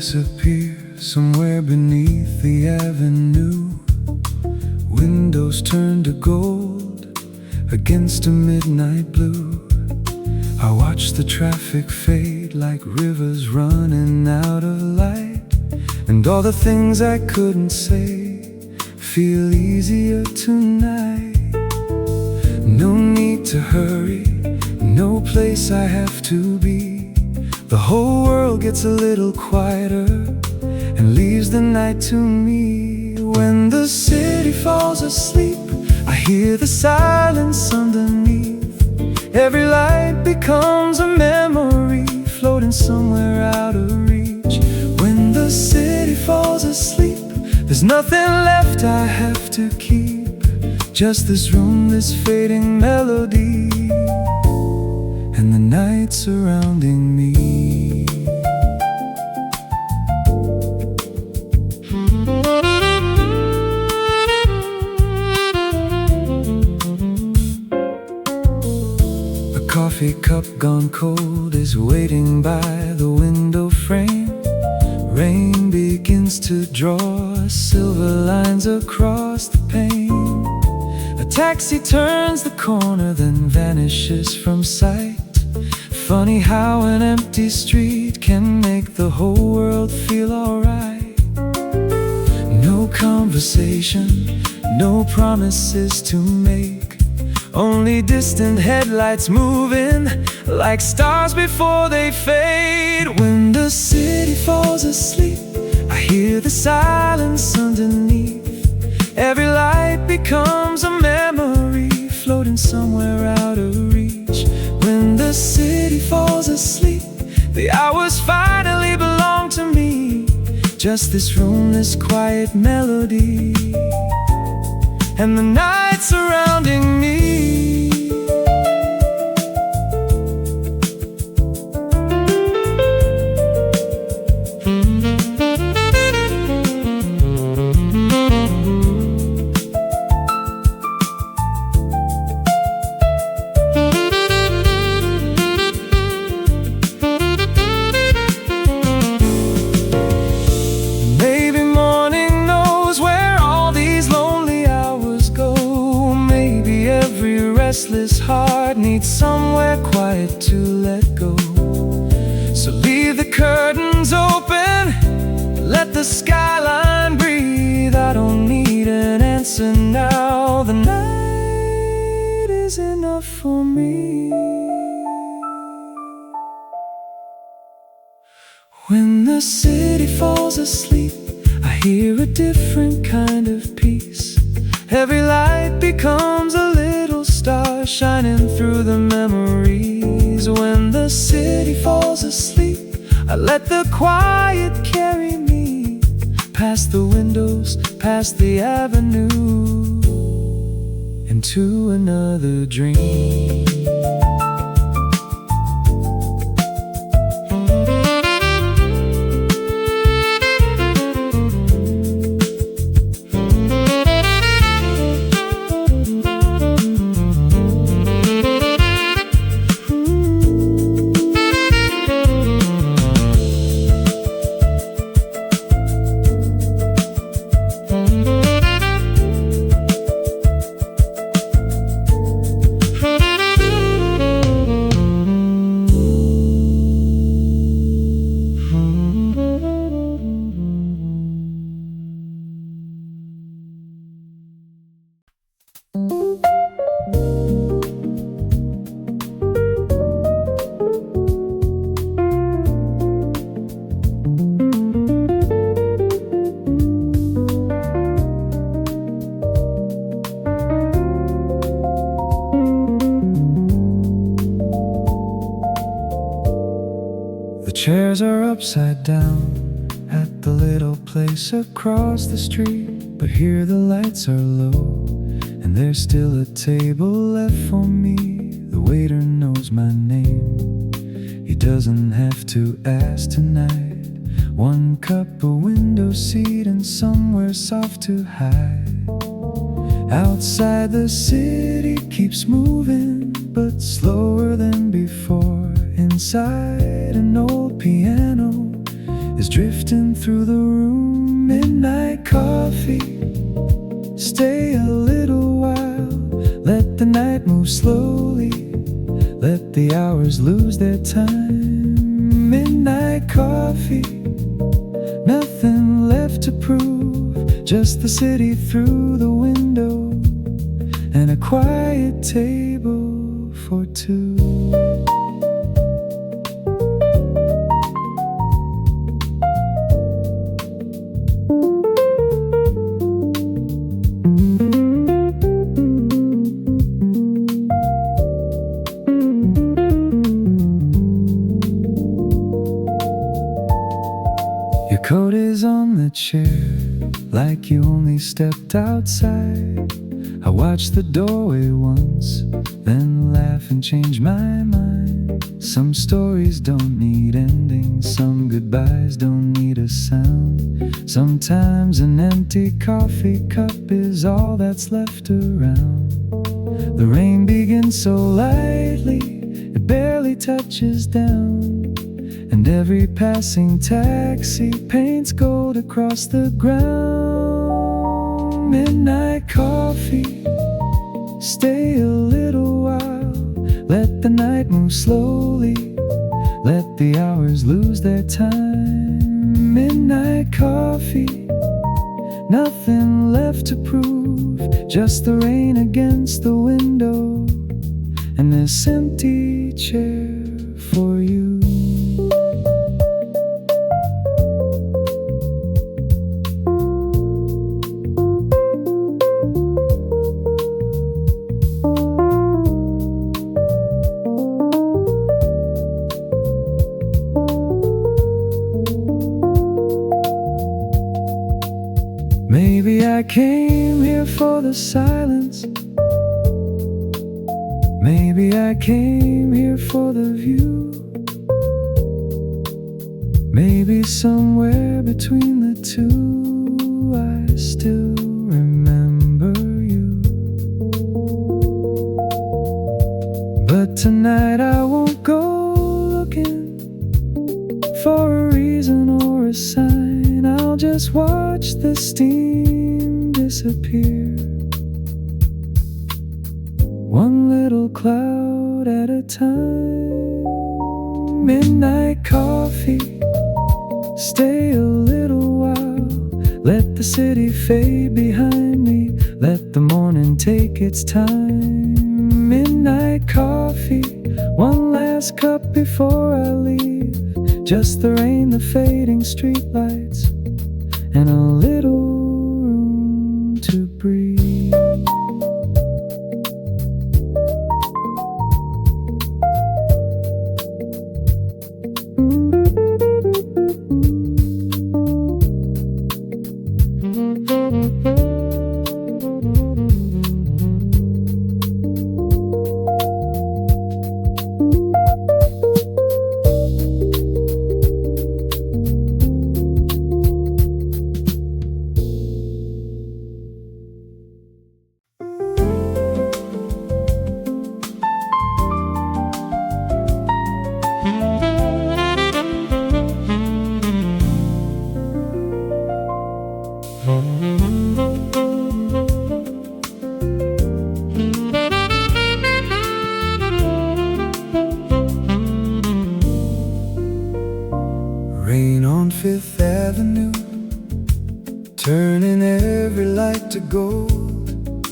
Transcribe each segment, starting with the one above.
disappear somewhere beneath the avenue. Windows turn to gold against a midnight blue. I watch the traffic fade like rivers running out of light, and all the things I couldn't say feel easier tonight. No need to hurry, no place I have to be. The whole world gets a little quieter and leaves the night to me. When the city falls asleep, I hear the silence underneath. Every light becomes a memory floating somewhere out of reach. When the city falls asleep, there's nothing left I have to keep, just this room, this fading melody, and the night surrounding me. A coffee cup gone cold is waiting by the window frame. Rain begins to draw silver lines across the pane. A taxi turns the corner, then vanishes from sight. Funny how an empty street can make the whole world feel alright. No conversation, no promises to make, only distant headlights moving like stars before they fade. When the city falls asleep, I hear the silence underneath. Every light becomes a memory floating somewhere out of reach. When the city falls asleep, the hours finally belong to me. Just this room, this quiet melody, and the night surrounding me. Restless heart needs somewhere quiet to let go. So leave the curtains open, let the skyline breathe. I don't need an answer now, the night is enough for me. When the city falls asleep, I hear a different kind of peace. Every light becomes a little star shining through the memories. When the city falls asleep, I let the quiet carry me past the windows, past the avenue, into another dream. Chairs are upside down at the little place across the street, but here the lights are low, and there's still a table left for me. The waiter knows my name, he doesn't have to ask tonight. One cup, a window seat, and somewhere soft to hide. Outside the city keeps moving, but slower than before. Inside, an old piano is drifting through the room. Midnight coffee, stay a little while. Let the night move slowly, let the hours lose their time. Midnight coffee, nothing left to prove, just the city through the window and a quiet table for two. Your coat is on the chair, like you only stepped outside. I watched the doorway once, then laugh and change my mind. Some stories don't need endings, some goodbyes don't need a sound. Sometimes an empty coffee cup is all that's left around. The rain begins so lightly, it barely touches down. And every passing taxi paints gold across the ground. Midnight coffee, stay a little while. Let the night move slowly, let the hours lose their time. Midnight coffee, nothing left to prove, just the rain against the window and this empty chair for you. Maybe I came here for the silence. Maybe I came here for the view. Maybe somewhere between the two I still remember you. But tonight I won't go looking for a reason or a sign. I'll just watch the steam disappear, one little cloud at a time. Midnight coffee, stay a little while. Let the city fade behind me, let the morning take its time. Midnight coffee, one last cup before I leave. Just the rain, the fading streetlights, and a little room to breathe. Rain on Fifth Avenue, turning every light to gold.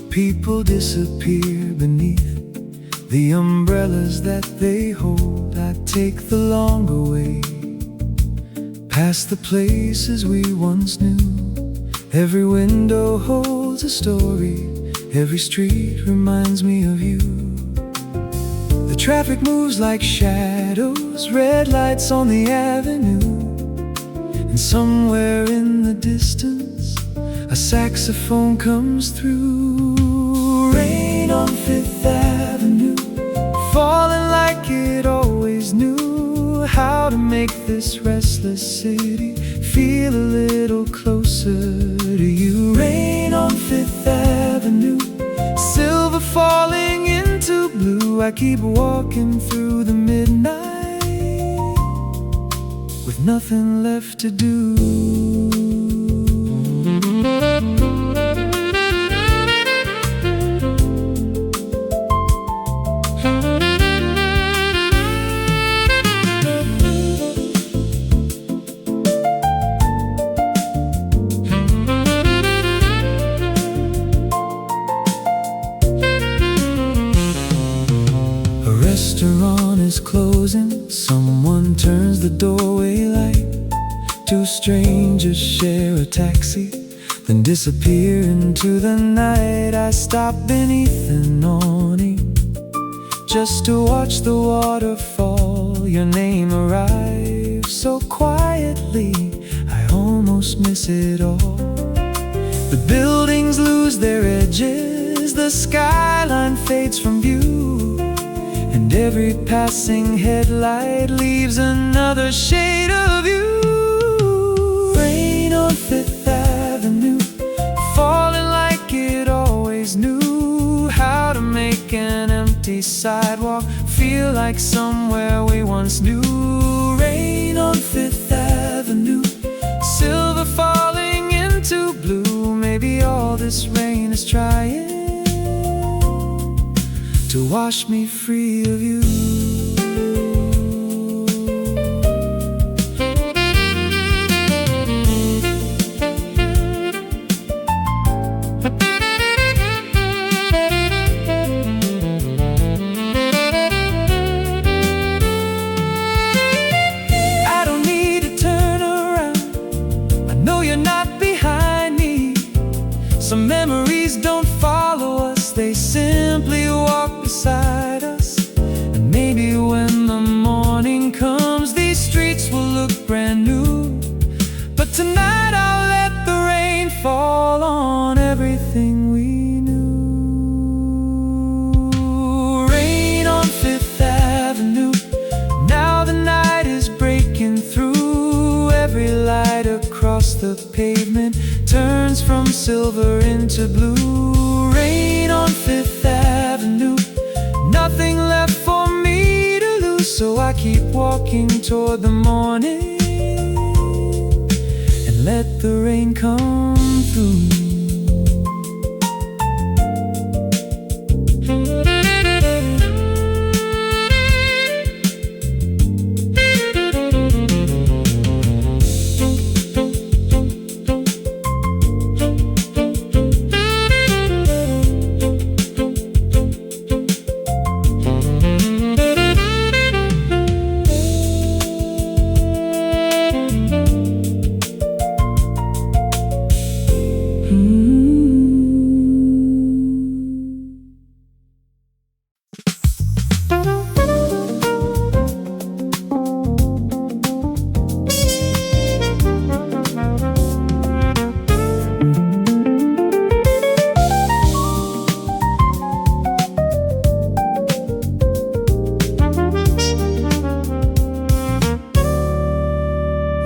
People disappear beneath the umbrellas that they hold. I take the longer way, past the places we once knew. Every window holds a story, every street reminds me of you. The traffic moves like shadows, red lights on the avenue. And somewhere in the distance, a saxophone comes through. Rain on Fifth Avenue, falling like it always knew how to make this restless city feel a little closer to you. Rain on Fifth Avenue, silver falling into blue. I keep walking through the midnight with nothing left to do. Restaurant is closing, someone turns the doorway light. Two strangers share a taxi, then disappear into the night. I stop beneath an awning just to watch the waterfall. Your name arrives so quietly, I almost miss it all. The buildings lose their edges, the skyline fades from view, and every passing headlight leaves another shade of you. Rain on Fifth Avenue, falling like it always knew how to make an empty sidewalk feel like somewhere we once knew. Rain on Fifth Avenue, silver falling into blue. Maybe all this rain is trying to wash me free of you. I don't need to turn around, I know you're not behind me. Some memories don't follow us, they simply walk beside us. And maybe when the morning comes, these streets will look brand new. But tonight I'll let the rain fall on everything we knew. Rain on Fifth Avenue, now the night is breaking through. Every light across the pavement turns from silver into blue. Rain on Fifth Avenue, nothing left for me to lose. So I keep walking toward the morning and let the rain come through me.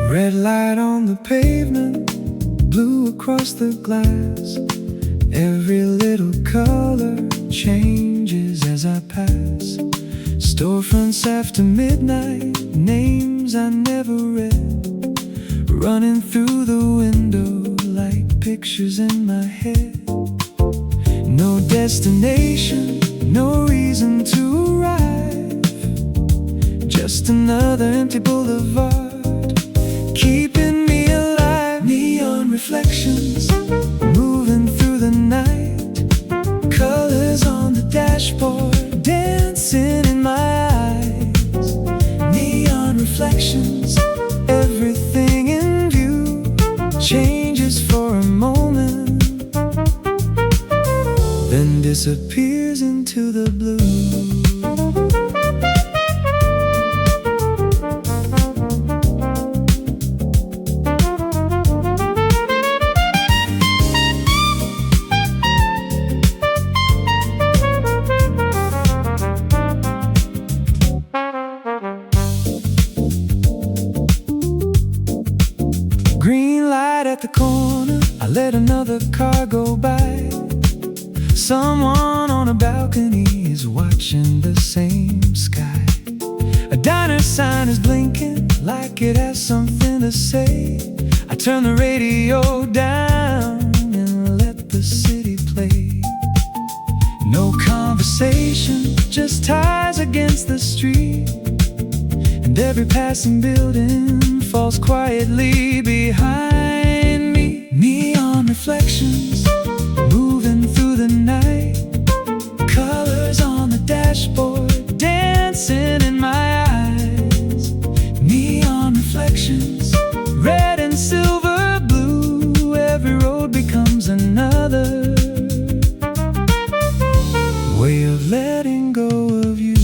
Red light on the pavement, blue across the glass. Every little color changes as I pass. Storefronts after midnight, names I never read, running through the window like pictures in my head. No destination, no reason to arrive, just another empty boulevard, keeping me alive. Neon reflections moving through the night, colors on the dashboard dancing in my eyes. Neon reflections, everything in view changes for a moment, then disappears into the blue. Green light at the corner, I let another car go by. Someone on a balcony is watching the same sky. A diner sign is blinking like it has something to say. I turn the radio down and let the city play. No conversation, just tires against the street, and every passing building falls quietly behind me. Neon reflections moving through the night, colors on the dashboard dancing in my eyes. Neon reflections, red and silver blue, every road becomes another way of letting go of you.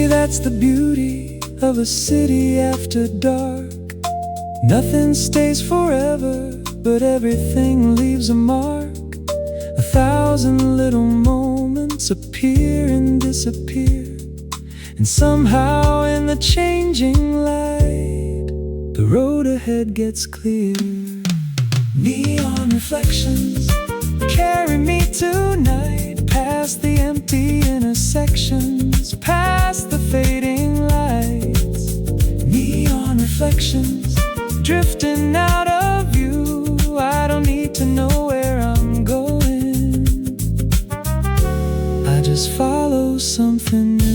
That's the beauty of a city after dark. Nothing stays forever, but everything leaves a mark. 1,000 little moments appear and disappear, and somehow in the changing light, the road ahead gets clear. Neon reflections carry me tonight, past the empty intersections, past the fading lights. Neon reflections drifting out of view. I don't need to know where I'm going, I just follow something new.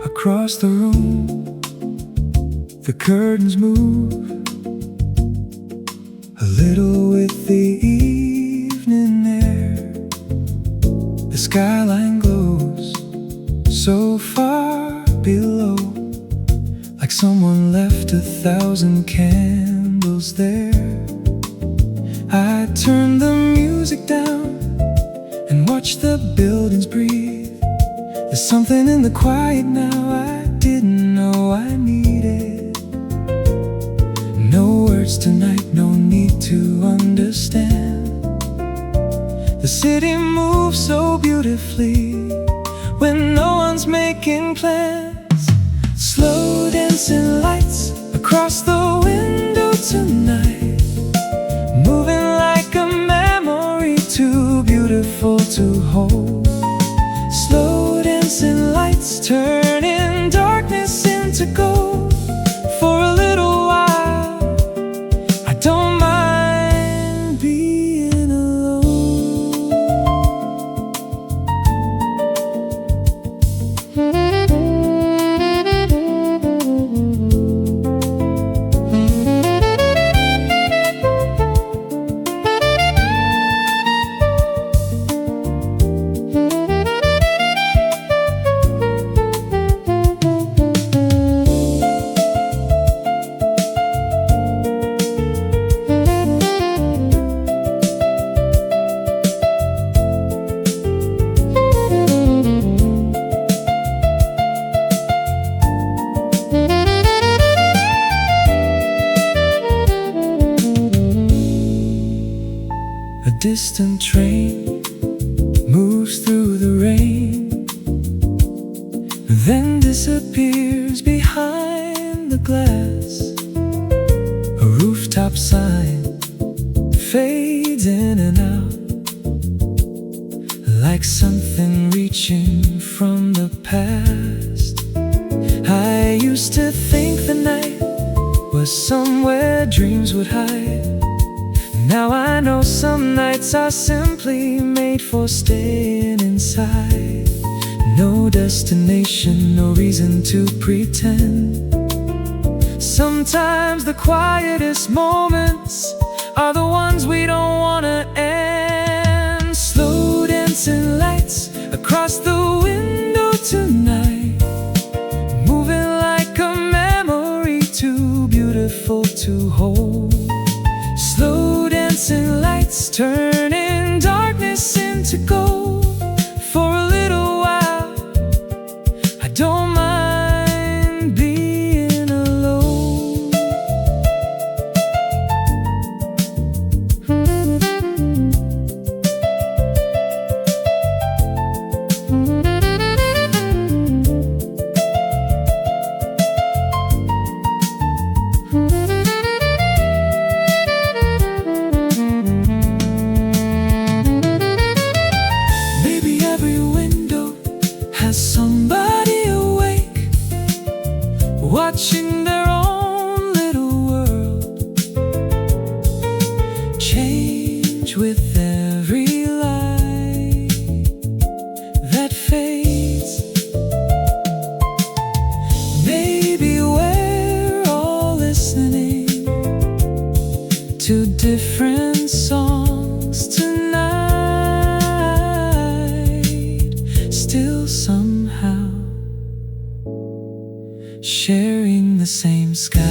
Across the room, the curtains move a little with the evening air. The skyline glows so far below, like someone left 1,000 candles there. I turn the music down and watch the buildings breathe. There's something in the quiet now I didn't know I needed. No words tonight, no need to understand. The city moves so beautifully when no one's making plans. Slow dancing lights across the window tonight, moving like a memory too beautiful to hold. Slow dancing lights turning darkness into gold. For a little while, I don't mind being alone. A distant train moves through the rain, then disappears behind the glass. A rooftop sign fades in and out, like something reaching from the past. I used to think the night was somewhere dreams would hide. Now I know some nights are simply made for staying inside. No destination, no reason to pretend. Sometimes the quietest moments are the ones we don't wanna end. Slow dancing lights across the window tonight, moving like a memory too beautiful to hold. Slow dancing lights turning darkness into gold. For a little while, I don't mind being alone. Maybe every window has somebody awake, watching their own little world change with every light that fades. Maybe we're all listening to different songs tonight, still somehow sharing the same sky.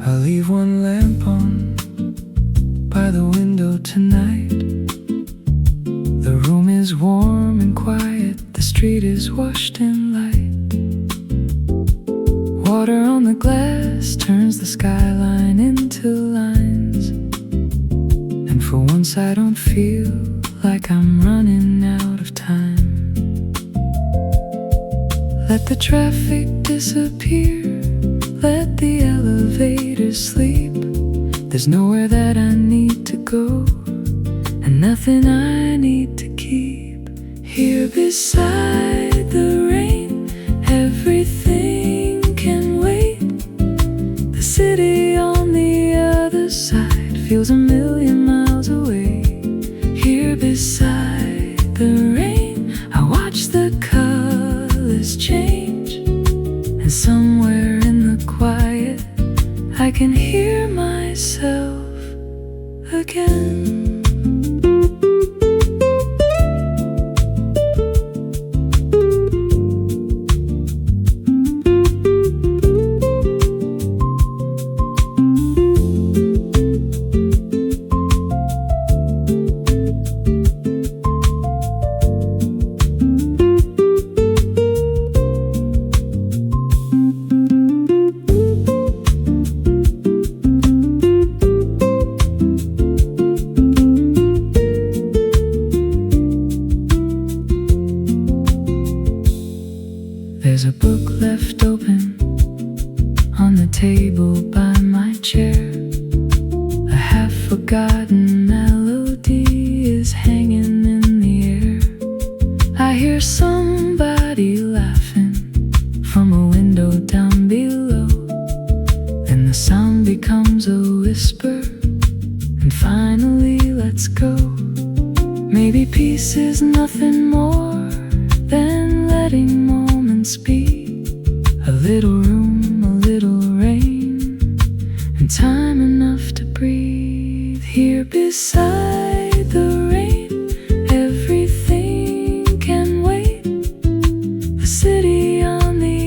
I'll leave one lamp on by the window tonight. The room is warm and quiet, the street is washed in light. Water on the glass turns the skyline into lines, and for once I don't feel like I'm running out of time. Let the traffic disappear, let the elevator sleep. There's nowhere that I need to go, and nothing I need to keep. Here beside the rain, everything can wait. The city on the other side feels a million miles away. Here beside the rain, I watch the colors change, and somewhere in the quiet I can hear myself again. There's a book left open on the table by my chair. A half-forgotten melody is hanging in the air. I hear somebody laughing from a window down below. Then the sound becomes a whisper, and finally let's go. Maybe peace is nothing more than letting moments be. A little room, a little rain, and time enough to breathe. Here beside the rain, everything can wait. The city on the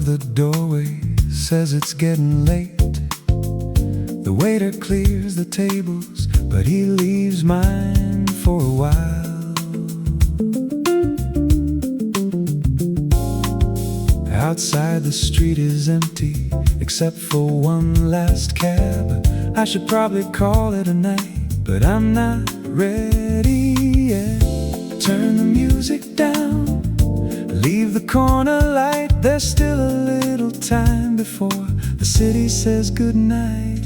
the doorway says it's getting late. The waiter clears the tables, but he leaves mine for a while. Outside the street is empty, except for one last cab. I should probably call it a night, but I'm not ready yet. Turn the music down, leave the corner light. There's still a little time before the city says goodnight.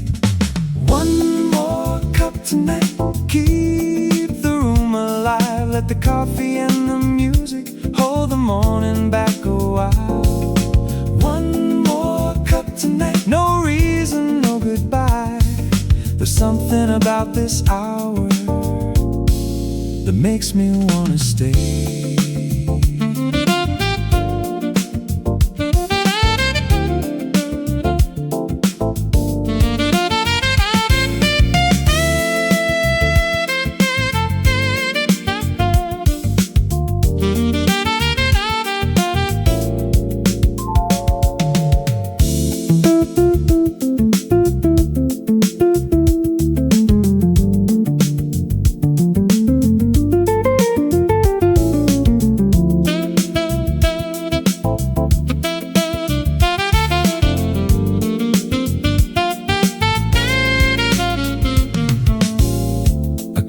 One more cup tonight, keep the room alive. Let the coffee and the music hold the morning back a while. One more cup tonight, no reason, no goodbye. There's something about this hour that makes me wanna stay.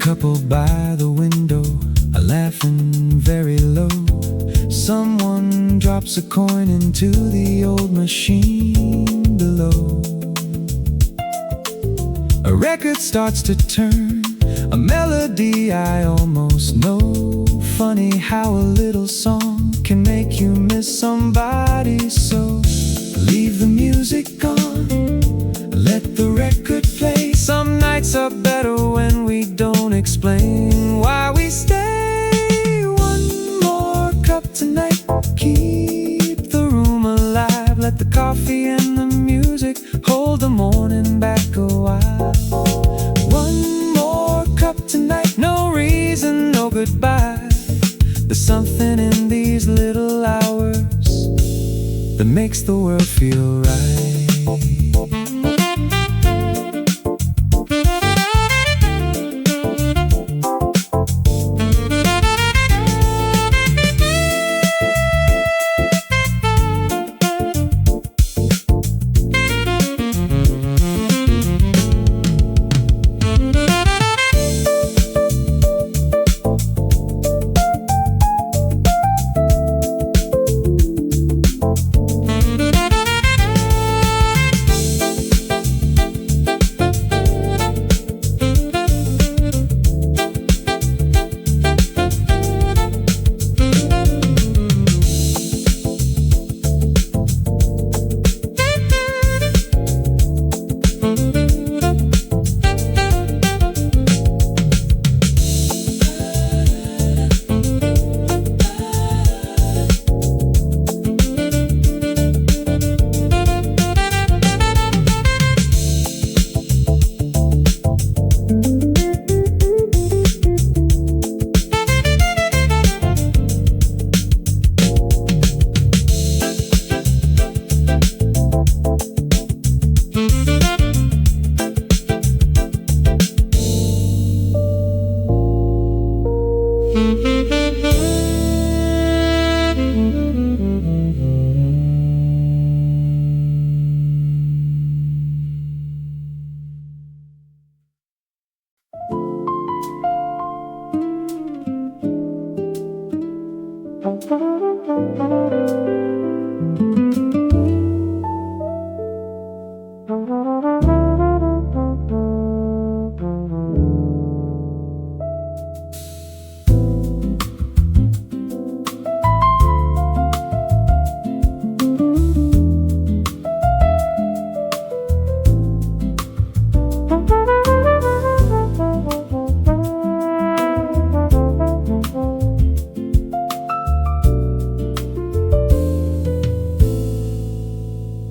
Couple by the window are laughing very low. Someone drops a coin into the old machine below. A record starts to turn, a melody I almost know. Funny how a little song can make you miss somebody. So leave the music on, let the record play. Some nights are better when we don't explain why we stay. One more cup tonight, keep the room alive. Let the coffee and the music hold the morning back a while. One more cup tonight, no reason, no goodbye. There's something in these little hours that makes the world feel right.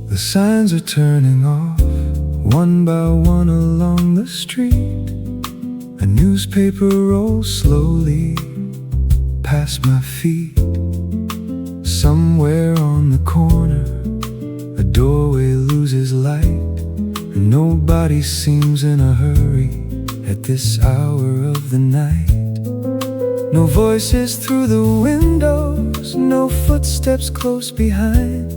The signs are turning off, one by one along the street. A newspaper rolls slowly past my feet. Somewhere on the corner, Nobody seems in a hurry at this hour of the night. No voices through the windows, no footsteps close behind.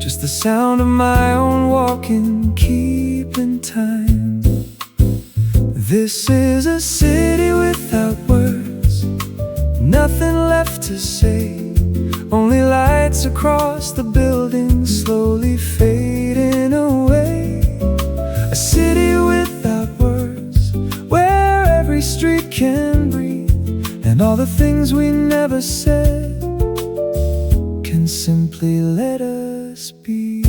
Just the sound of my own walking, keeping time. This is a city without words, nothing left to say. Only lights across the building slowly fading away. A city without words, where every street can breathe, and all the things we never said can simply let us be.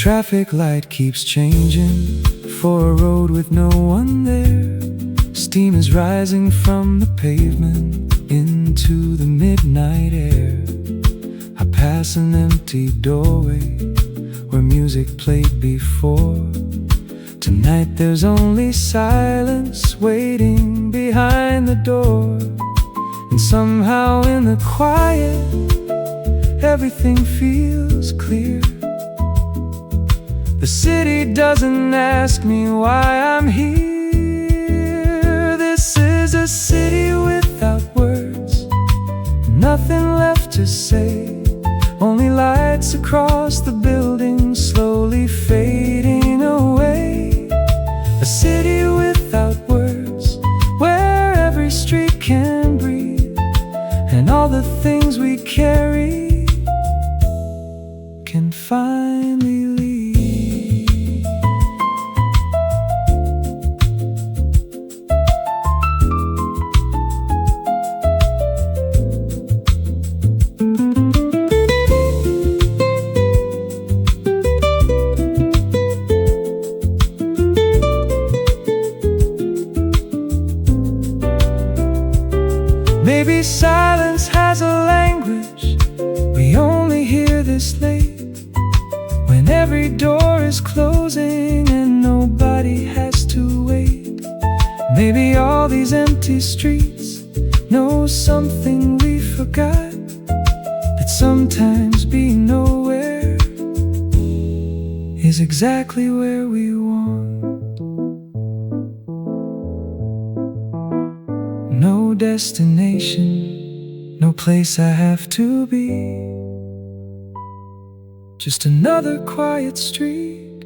Traffic light keeps changing for a road with no one there. Steam is rising from the pavement into the midnight air. I pass an empty doorway where music played before. Tonight there's only silence waiting behind the door. And somehow in the quiet, everything feels clear. The city doesn't ask me why I'm here. This is a city without words, nothing left to say. Only lights across the building slowly fading away. A city without words, where every street can breathe, and all the things we carry can finally leave. Maybe silence has a language we only hear this late, when every door is closing and nobody has to wait. Maybe all these empty streets know something we forgot, that sometimes being nowhere is exactly where we want. No destination, no place I have to be, just another quiet street,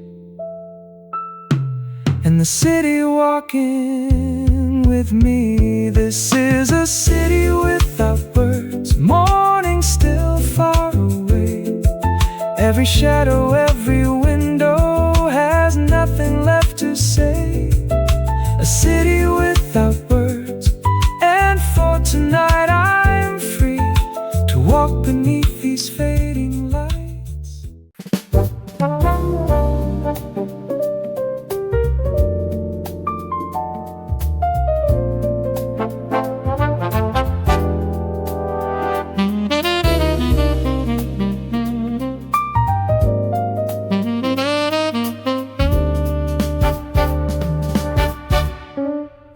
and the city walking with me. This is a city without words, morning still far away. Every shadow, every window has nothing left to say. A city without words, and for tonight I'm free to walk beneath these fading lights.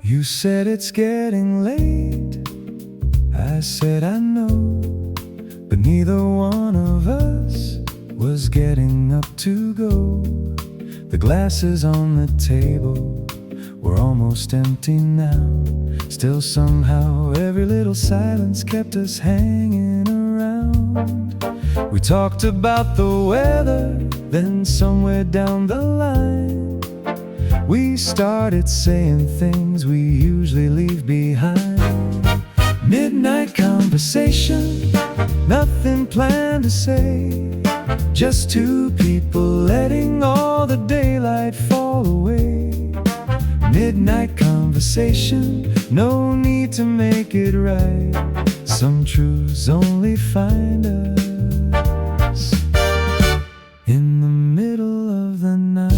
You said it's getting late, I said I know, but neither one of us was getting up to go. The glasses on the table were almost empty now. Still somehow every little silence kept us hanging around. We talked about the weather, then somewhere down the line we started saying things we usually leave behind. Midnight conversation, nothing planned to say, just two people letting all the daylight fall away. Midnight conversation, no need to make it right. Some truths only find us in the middle of the night.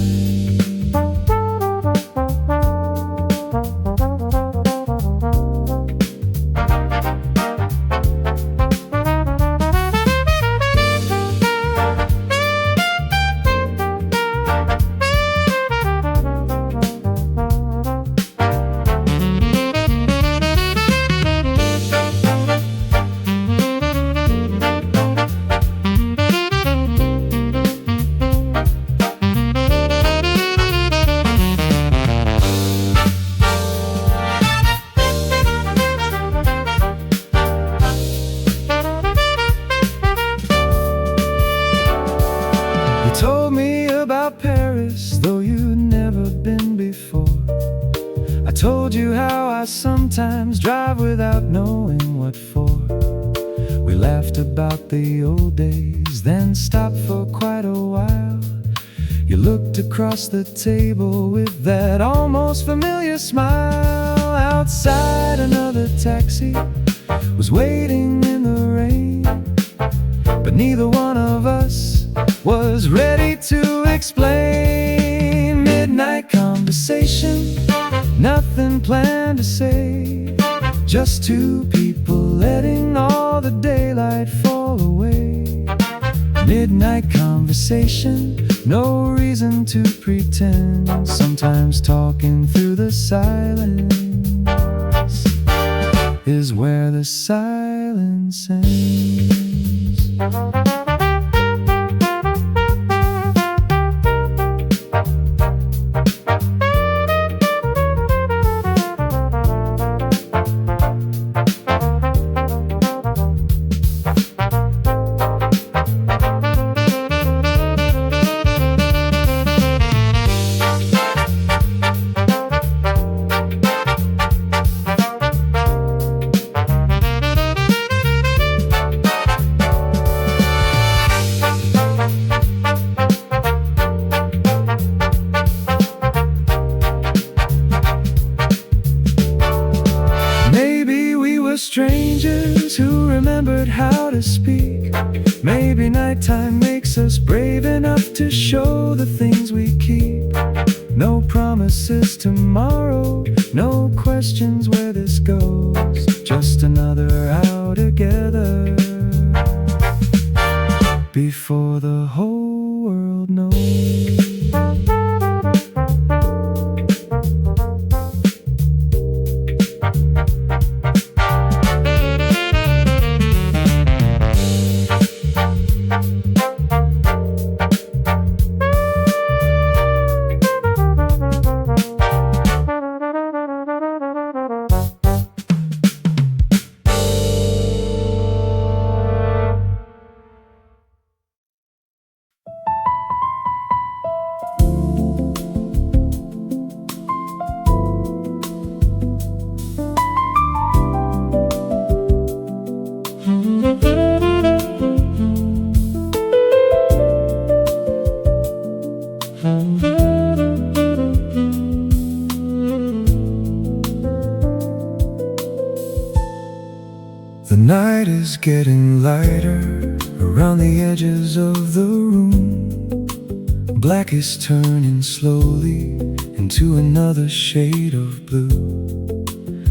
told me about Paris, though you'd never been before. I told you how I sometimes drive without knowing what for. We laughed about the old days, then stopped for quite a while. You looked across the table with that almost familiar smile. Outside, another taxi was waiting in the rain, but neither one of us was ready to explain. Midnight conversation, nothing planned to say, just two people letting all the daylight fall away. Midnight conversation, no reason to pretend, sometimes talking through the silence is where the silence ends. Strangers who remembered how to speak. Maybe nighttime makes us brave enough to show the things we keep. No promises tomorrow, no questions where this goes, just another hour together before the whole world knows. The night is getting lighter around the edges of the room. Black is turning slowly into another shade of blue.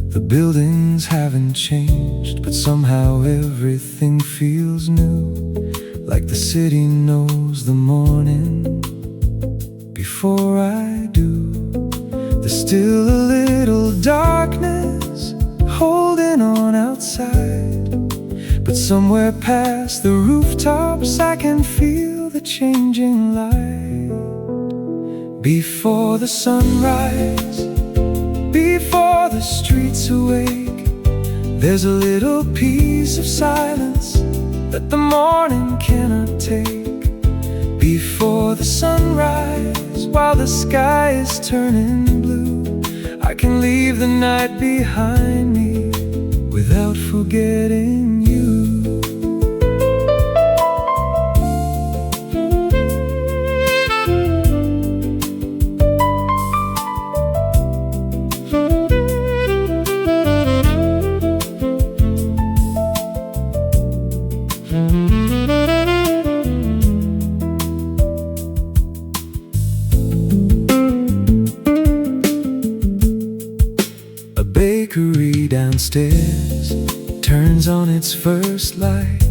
The buildings haven't changed, but somehow everything feels new, like the city knows the morning before I do. There's still a little darkness holding on outside, but somewhere past the rooftops I can feel the changing light. Before the sunrise, before the streets awake, there's a little piece of silence that the morning cannot take. Before the sunrise, while the sky is turning blue, I can leave the night behind me without forgetting you. Bakery downstairs turns on its first light.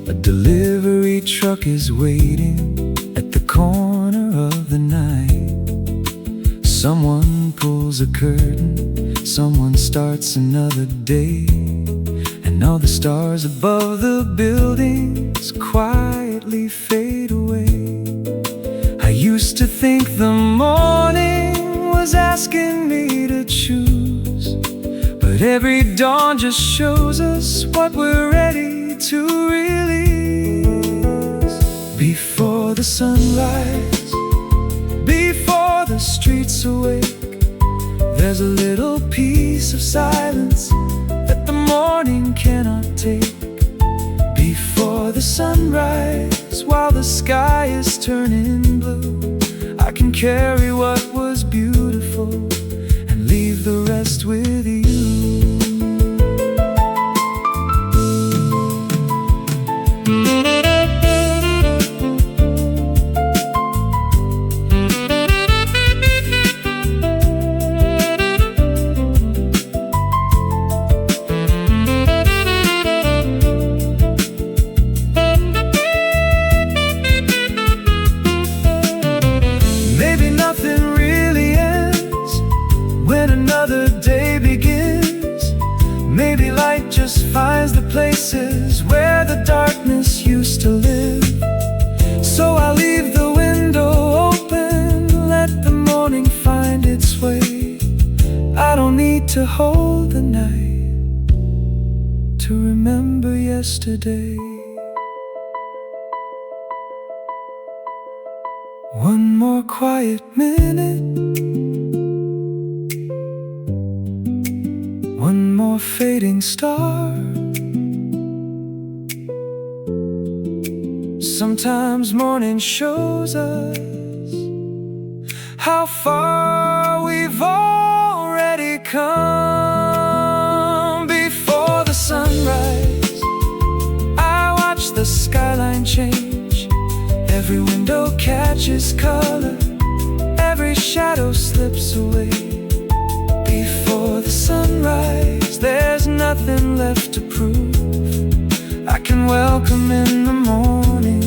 A delivery truck is waiting at the corner of the night. Someone pulls a curtain, someone starts another day, and all the stars above the buildings quietly fade away. I used to think the morning was asking me to choose, but every dawn just shows us what we're ready to release. Before the the sunrise, before the streets awake, there's a little piece of silence that the morning cannot take. Before the sunrise, while the sky is turning blue, I can carry what was beautiful and leave the rest with you. Maybe nothing really ends when another day begins. Maybe light just finds the places where the darkness used to live. So I'll leave the window open, let the morning find its way. I don't need to hold the night to remember yesterday. One more quiet minute, one more fading star. Sometimes morning shows us how far we've already come. Before the sunrise, I watch the skyline change. Every window catches color, every shadow slips away. Before the sunrise, there's nothing left to prove. I can welcome in the morning.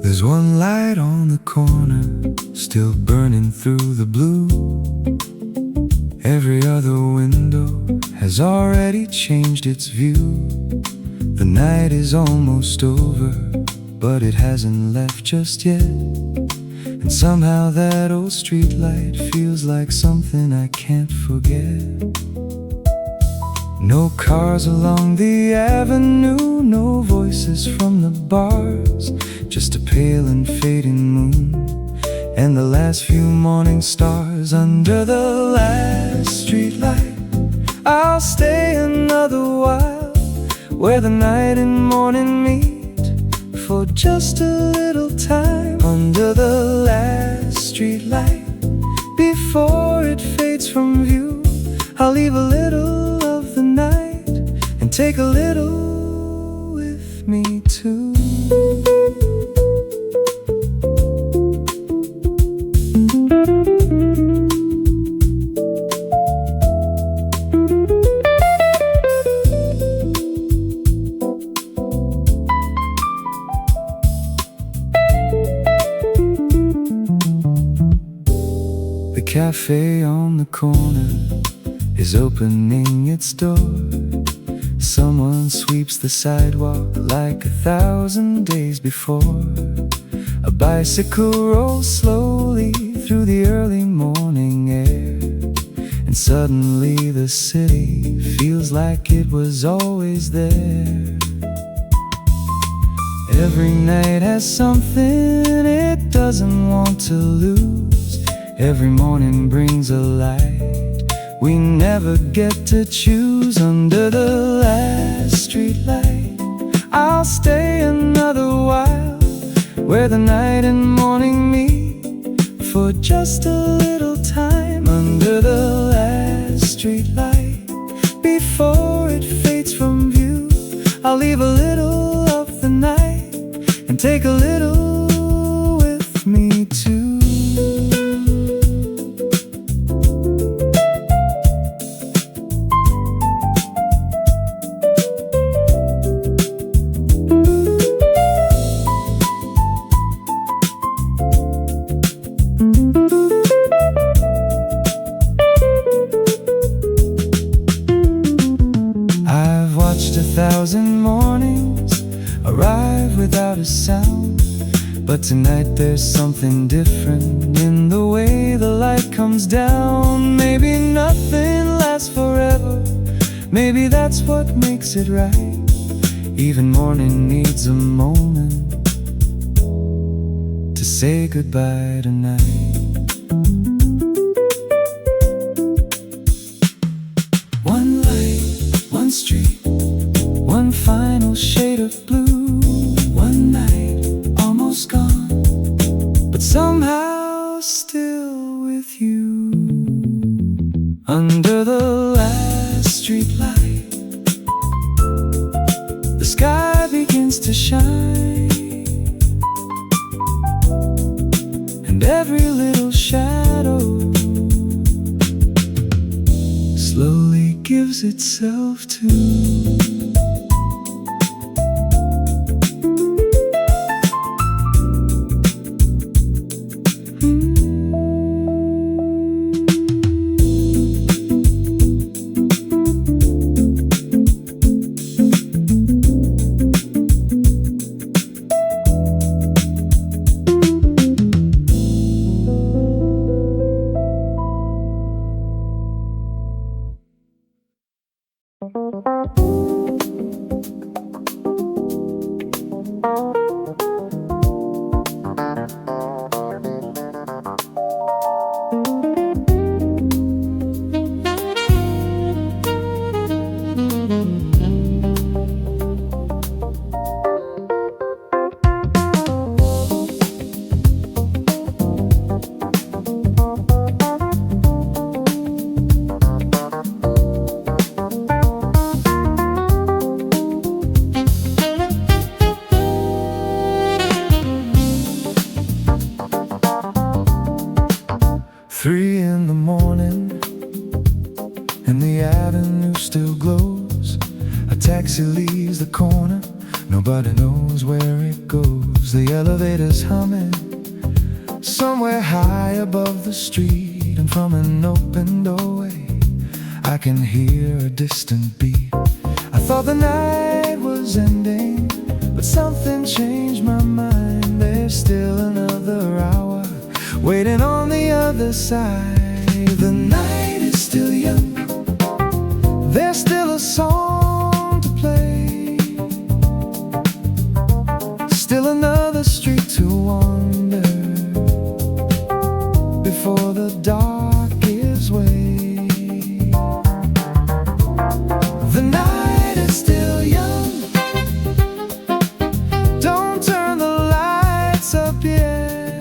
There's one light on the corner, still burning through the blue. Every other window has already changed its view. The night is almost over, but it hasn't left just yet. And somehow that old streetlight feels like something I can't forget. No cars along the avenue, no voices from the bars, just a pale and fading moon and the last few morning stars under the last streetlight. I'll stay another while where the night and morning meet for just a little time under the last streetlight. Before it fades from view, I'll leave a little of the night and take a little with me too. The cafe on the corner is opening its door. Someone sweeps the sidewalk like 1,000 days before. A bicycle rolls slowly through the early morning air, and suddenly the city feels like it was always there. Every night has something it doesn't want to lose. Every morning brings a light we never get to choose. Under the last streetlight, I'll stay another while where the night and morning meet for just a little time. Under the last streetlight, before it fades from view, I'll leave a little of the night and take a little with me too. 1,000 mornings arrive without a sound, but tonight there's something different in the way the light comes down. Maybe nothing lasts forever, maybe that's what makes it right. Even morning needs a moment to say goodbye tonight. One light, one street, one final shade of blue. One night, almost gone, but somehow still with you. Under the last streetlight, the sky begins to shine, and every little shadow slowly gives itself to Three in the morning, and the avenue still glows. A taxi leaves the corner, nobody knows where it goes. The elevator's humming somewhere high above the street, and from an open doorway I can hear a distant beat. I thought the night was ending, but something changed my mind. There's still another hour waiting on the other side. The night is still young, there's still a song to play, still another street to wander before the dark gives way. The night is still young, don't turn the lights up yet.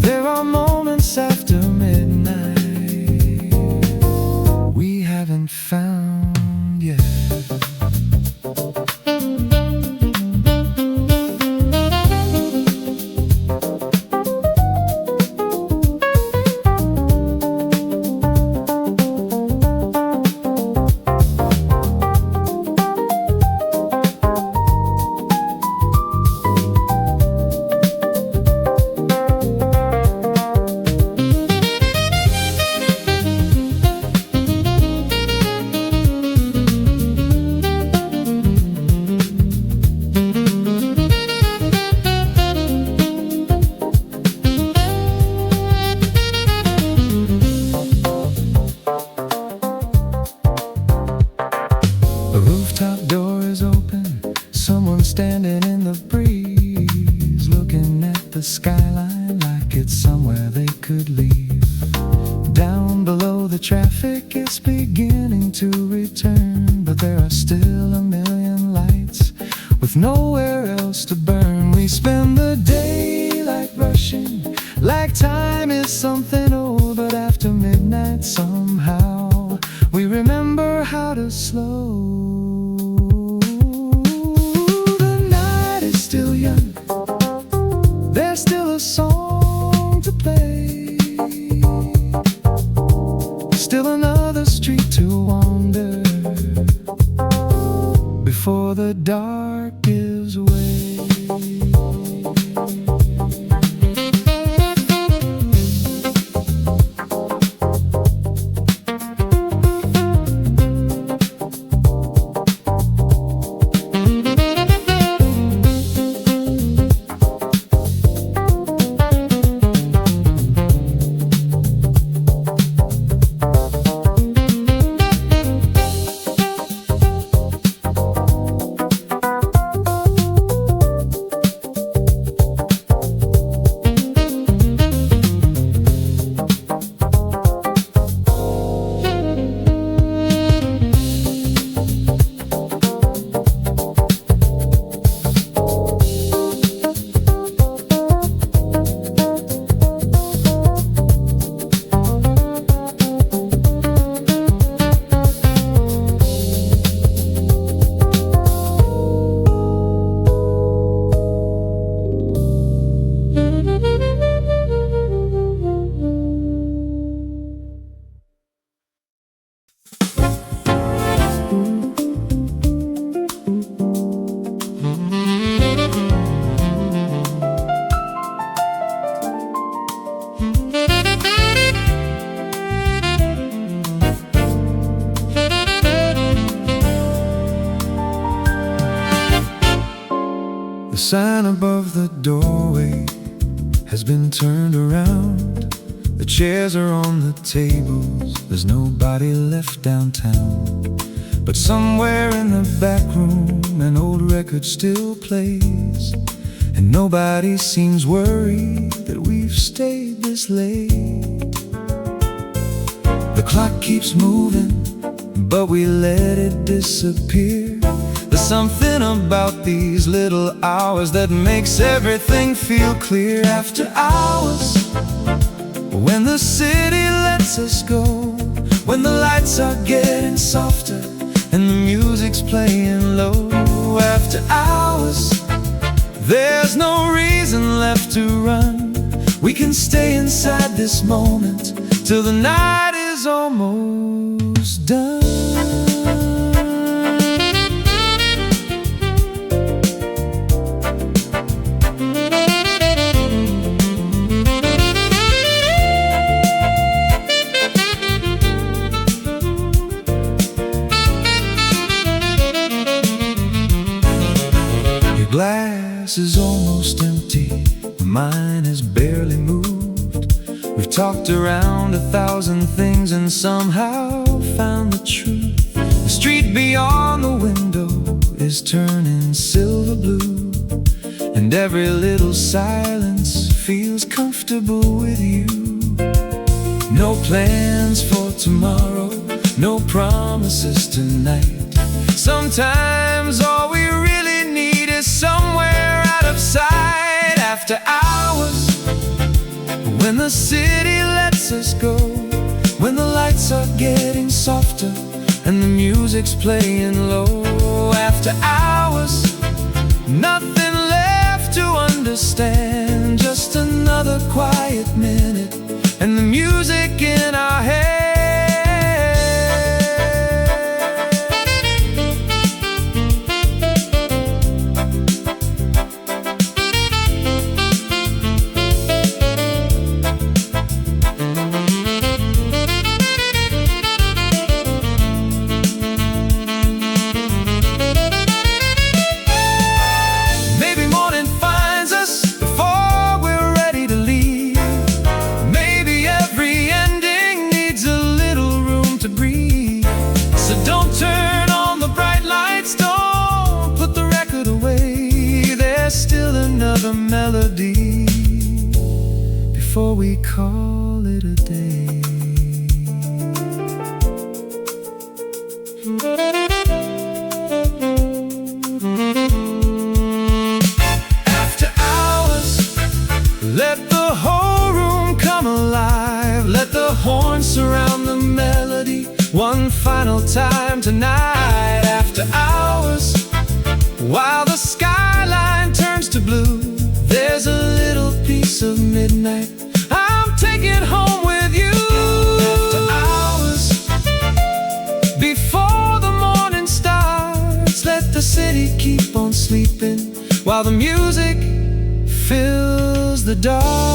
There are moments after midnight we haven't found yet. The rooftop door is open, someone standing in the breeze, looking at the skyline like it's somewhere they could leave. Down below the traffic is beginning to return, but there are still a million lights with nowhere else to burn. We spend the day like rushing, like time is something old, but after midnight somehow we remember how to slow. The night is still young, there's still a song to play, still another street to wander before the dark gives way. sign above the doorway has been turned around. The chairs are on the tables, there's nobody left downtown. But somewhere in the back room an old record still plays, and nobody seems worried that we've stayed this late. The clock keeps moving, but we let it disappear. There's something about these little hours that makes everything feel clear. After hours, when the city lets us go, when the lights are getting softer and the music's playing low. After hours, there's no reason left to run. We can stay inside this moment till the night is almost done. Glass is almost empty, mine has barely moved. We've talked around 1,000 things and somehow found the truth. The street beyond the window is turning silver blue, and every little silence feels comfortable with you. No plans for tomorrow, no promises tonight. Sometimes all we really need is somewhere out of sight. After hours, when the city lets us go, when the lights are getting softer and the music's playing low. After hours, nothing left to understand, just another quiet minute and the music in our head. Another melody before we call it a day. After hours, let the whole room come alive. Let the horns surround the melody one final time tonight. After hours, while the skyline turns to blue, there's a little piece of midnight I'm taking home with you. After hours, before the morning starts, let the city keep on sleeping while the music fills the dark.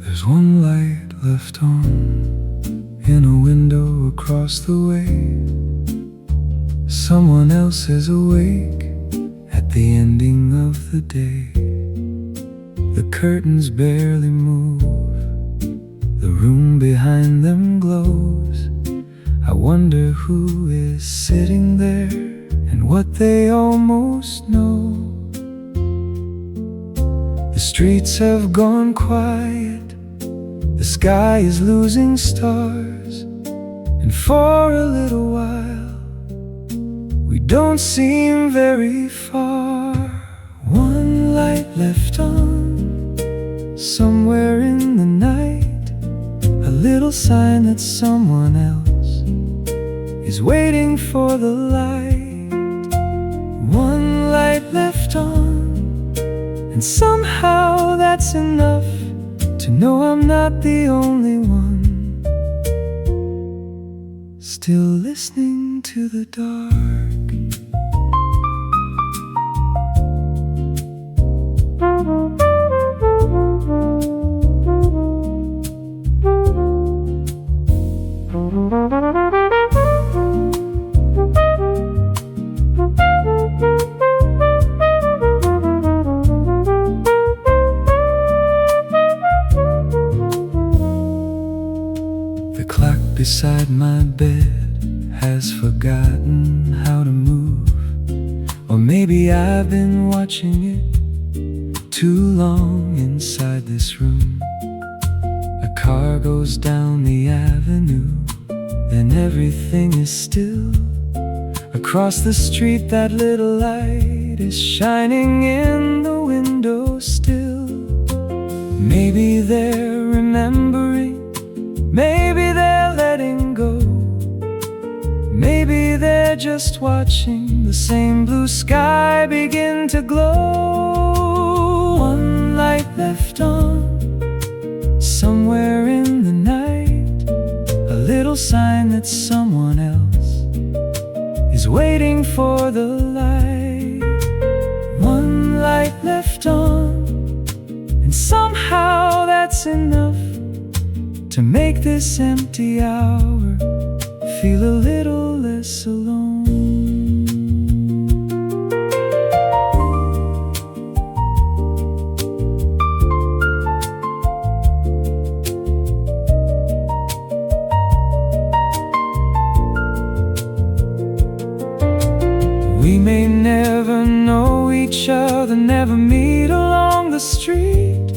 There's one light left on in a window across the way. Someone else is awake at the ending of the day. The curtains barely move, the room behind them glows. I wonder who is sitting there and what they almost know. The streets have gone quiet, the The sky is losing stars, and for a little while we don't seem very far. One light left on, somewhere in the night, a little sign that someone else is waiting for the light. One light left on, and somehow that's enough to know I'm not the only one still listening to the dark. The clock beside my bed has forgotten how to move, or maybe I've been watching it too long inside this room. A car goes down the avenue, then everything is still. Across the street that little light is shining in the window still. Maybe they're remembering, maybe they're letting go, maybe they're just watching the same blue sky begin to glow. One light left on, somewhere in the night, a little sign that someone else is waiting for the light. One light left on, and somehow that's enough to make this empty hour feel a little less alone. We may never know each other, never meet along the street,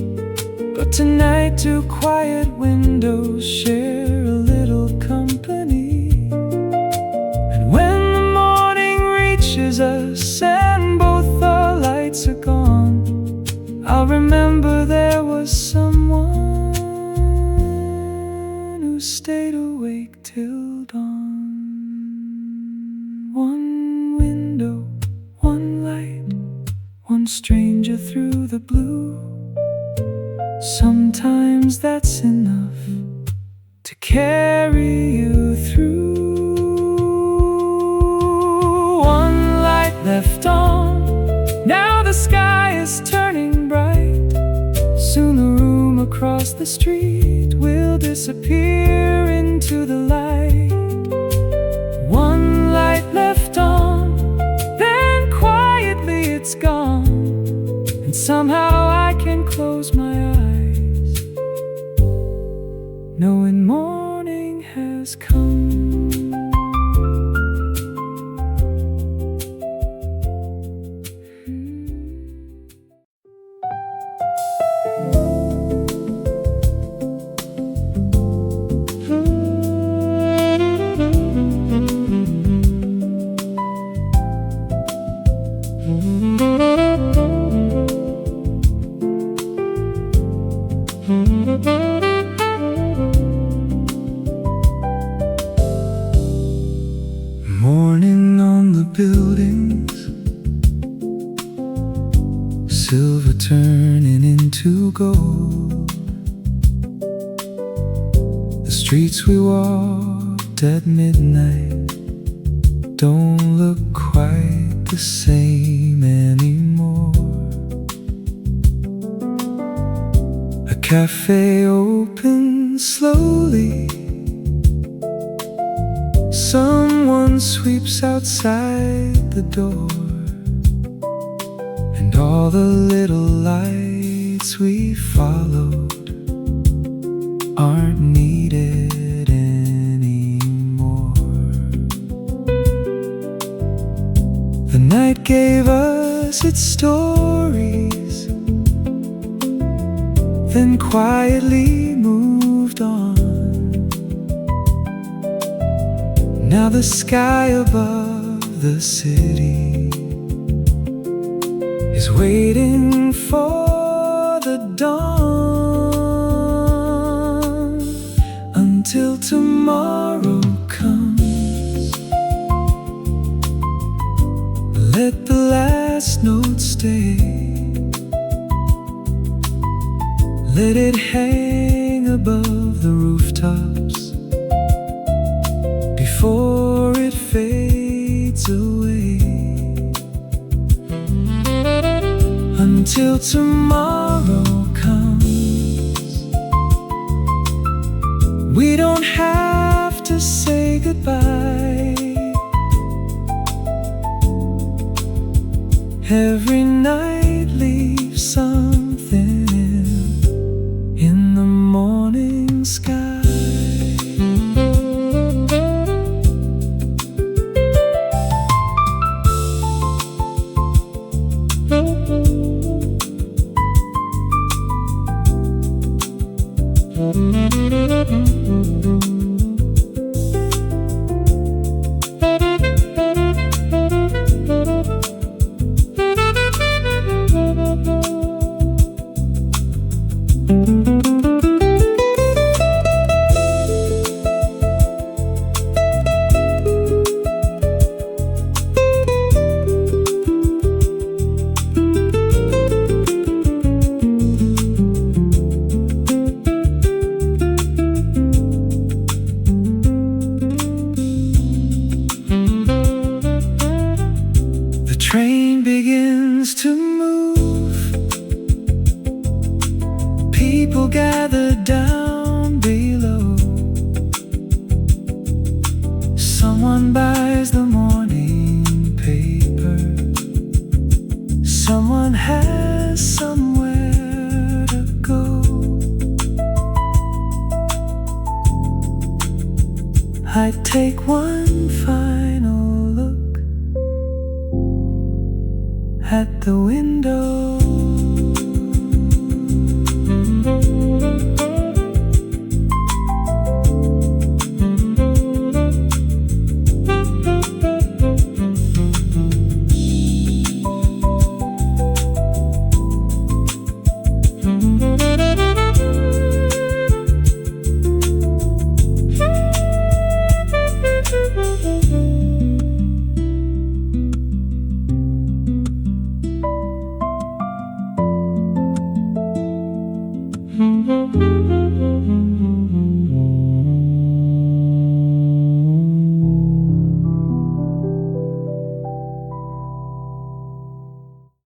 but tonight two quiet windows share a little company. And when the morning reaches us and both our lights are gone, I'll remember there was someone who stayed awake till dawn. One window, one light, one stranger through the blue. Sometimes that's enough to carry you through. One light left on, now the sky is turning bright. Soon the room across the street will disappear into the light. One light left on, then quietly it's gone, and somehow I can close my eyes, knowing morning has come. Morning on the buildings, silver turning into gold. The streets we walked at midnight don't look quite the same anymore. A cafe opens slowly, someone sweeps outside the door, and all the little lights we followed aren't needed anymore. The night gave us its stories, then quietly moved Now the sky above the city is waiting for the dawn. Until tomorrow comes, let the last note stay. Let it hang above the rooftops before it fades away. Until tomorrow comes, we don't have to say goodbye. Every night leaves something in the morning sky. Train begins to move. People gather down below. Someone buys the morning paper. Someone has somewhere to go. I take one final look at the window.